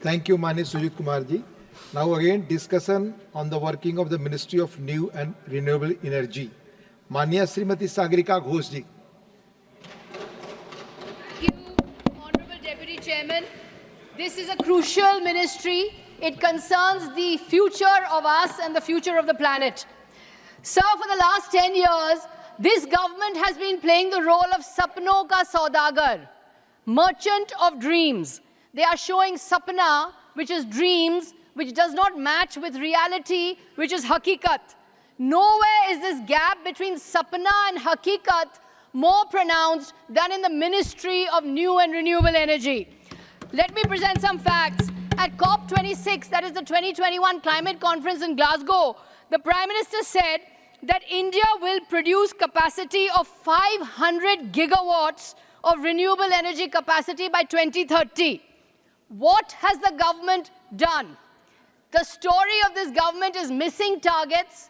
Thank you, Mani Sujit Kumar ji. Now again, discussion on the working of the Ministry of New and Renewable Energy. Mania Srimati Sagarika Ghosh ji. Thank you, Honorable Deputy Chairman. This is a crucial ministry. It concerns the future of us and the future of the planet. Sir, for the last 10 years, this government has been playing the role of Sapno Ka Saudagar, merchant of dreams. They are showing sapna, which is dreams, which does not match with reality, which is hakikat. Nowhere is this gap between sapna and hakikat more pronounced than in the Ministry of New and Renewable Energy. Let me present some facts. At COP26, that is the 2021 climate conference in Glasgow, the Prime Minister said that India will produce capacity of 500 gigawatts of renewable energy capacity by 2030. What has the government done? The story of this government is missing targets,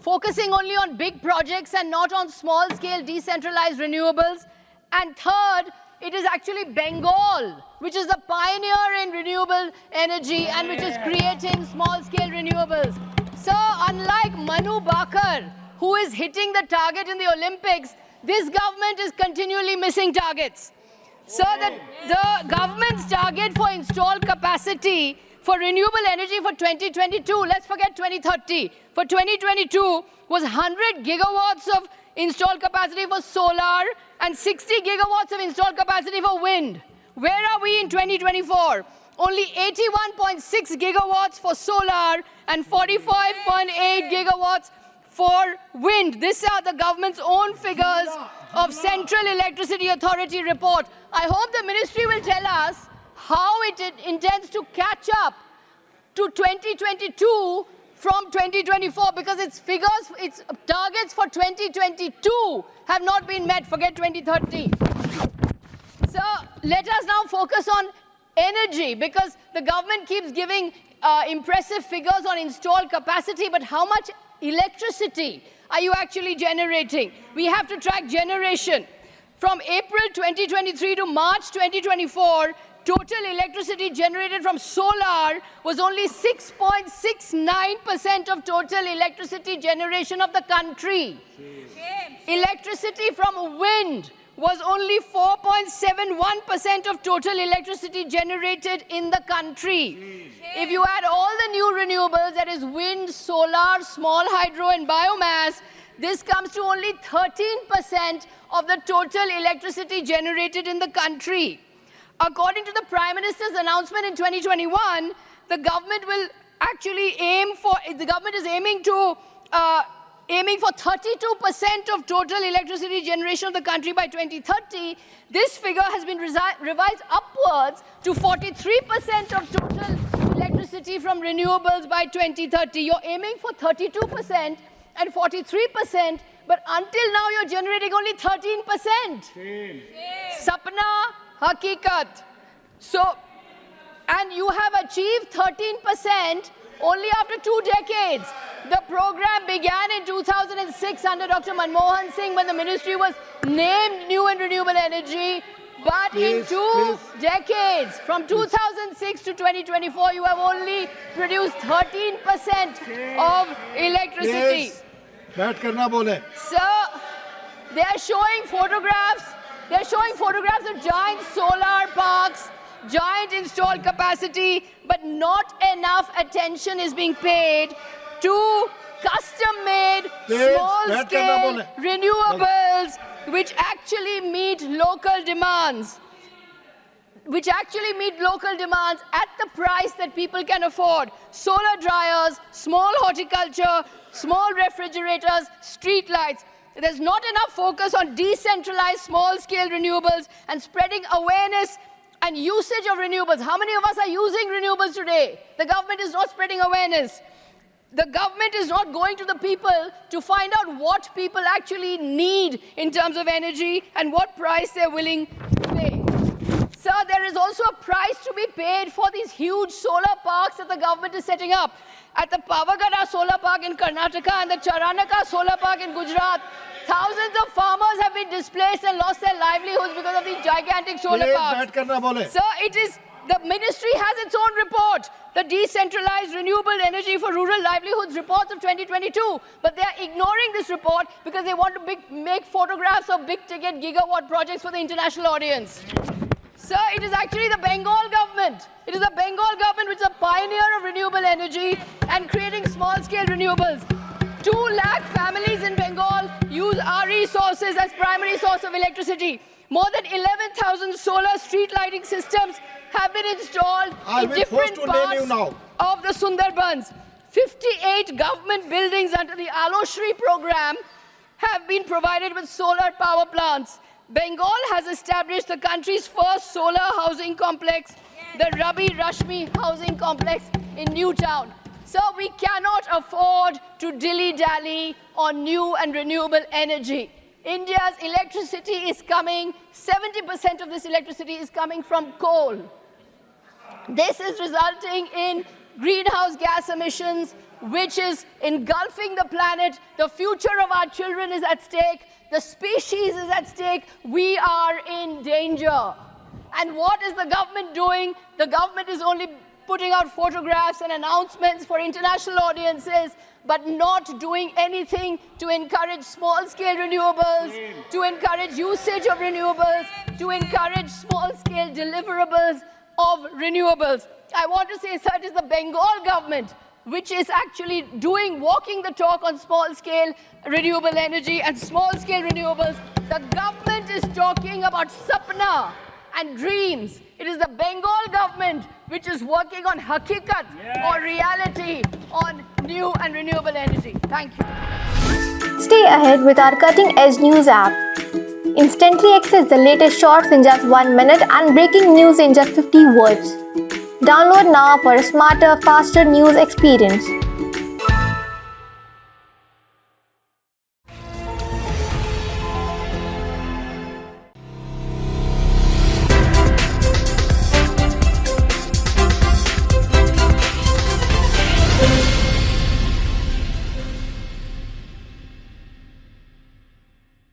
focusing only on big projects and not on small-scale decentralized renewables. And third, it is actually Bengal, which is the pioneer in renewable energy and which is creating small-scale renewables. So unlike Manu Bakar, who is hitting the target in the Olympics, this government is continually missing targets. So the government's target for installed capacity for renewable energy for 2022, let's forget 2030, for 2022 was 100 gigawatts of installed capacity for solar and 60 gigawatts of installed capacity for wind. Where are we in 2024? Only 81.6 gigawatts for solar and 45.8 gigawatts for wind. These are the government's own figures of Central Electricity Authority report. I hope the ministry will tell us how it intends to catch up to 2022 from 2024, because its figures, its targets for 2022 have not been met. Forget 2030. So let us now focus on energy, because the government keeps giving impressive figures on installed capacity, but how much electricity are you actually generating? We have to track generation. From April 2023 to March 2024, total electricity generated from solar was only 6.69% of total electricity generation of the country. Electricity from wind was only 4.71% of total electricity generated in the country. If you add all the new renewables, that is wind, solar, small hydro and biomass, this comes to only 13% of the total electricity generated in the country. According to the Prime Minister's announcement in 2021, the government will actually aiming for 32% of total electricity generation of the country by 2030. This figure has been revised upwards to 43% of total electricity from renewables by 2030. You're aiming for 32% and 43%, but until now you're generating only 13%. Sapna, hakikat. So, and you have achieved 13% only after 2 decades. The program began in 2006 under Dr. Manmohan Singh when the ministry was named New and Renewable Energy. But in 2 decades, from 2006 to 2024, you have only produced 13% of electricity. So, they are showing photographs. They are showing photographs of giant solar parks, giant installed capacity, but not enough attention is being paid to custom-made, small-scale renewables which actually meet local demands. At the price that people can afford. Solar dryers, small horticulture, small refrigerators, street lights. There's not enough focus on decentralized small-scale renewables and spreading awareness and usage of renewables. How many of us are using renewables today? The government is not spreading awareness. The government is not going to the people to find out what people actually need in terms of energy and what price they're willing to pay. Sir, there is also a price to be paid for these huge solar parks that the government is setting up. At the Pavagada Solar Park in Karnataka and the Charanaka Solar Park in Gujarat, thousands of farmers have been displaced and lost their livelihoods because of these gigantic solar parks. So it is The ministry has its own report, the Decentralized Renewable Energy for Rural Livelihoods reports of 2022. But they are ignoring this report because they want to make photographs of big-ticket gigawatt projects for the international audience. Sir, it is actually the Bengal government. It is the Bengal government which is a pioneer of renewable energy and creating small-scale renewables. 2 lakh families in Bengal use RE sources as primary source of electricity. More than 11,000 solar street lighting systems have been installed in different parts of the Sundarbans. 58 government buildings under the Aloshri program have been provided with solar power plants. Bengal has established the country's first solar housing complex, the Rabi Rashmi housing complex in Newtown. So we cannot afford to dilly-dally on new and renewable energy. India's electricity is coming, 70% of this electricity is coming from coal. This is resulting in greenhouse gas emissions, which is engulfing the planet. The future of our children is at stake. The species is at stake. We are in danger. And what is the government doing? The government is only putting out photographs and announcements for international audiences, but not doing anything to encourage small-scale renewables, to encourage usage of renewables, to encourage small-scale deliverables of renewables. I want to say, sir, it is the Bengal government which is actually walking the talk on small-scale renewable energy and small-scale renewables. The government is talking about sapna and dreams. It is the Bengal government which is working on hakikat or reality on new and renewable energy. Thank you. Stay ahead with our cutting-edge news app. Instantly access the latest shorts in just 1 minute and breaking news in just 50 words. Download now for a smarter, faster news experience.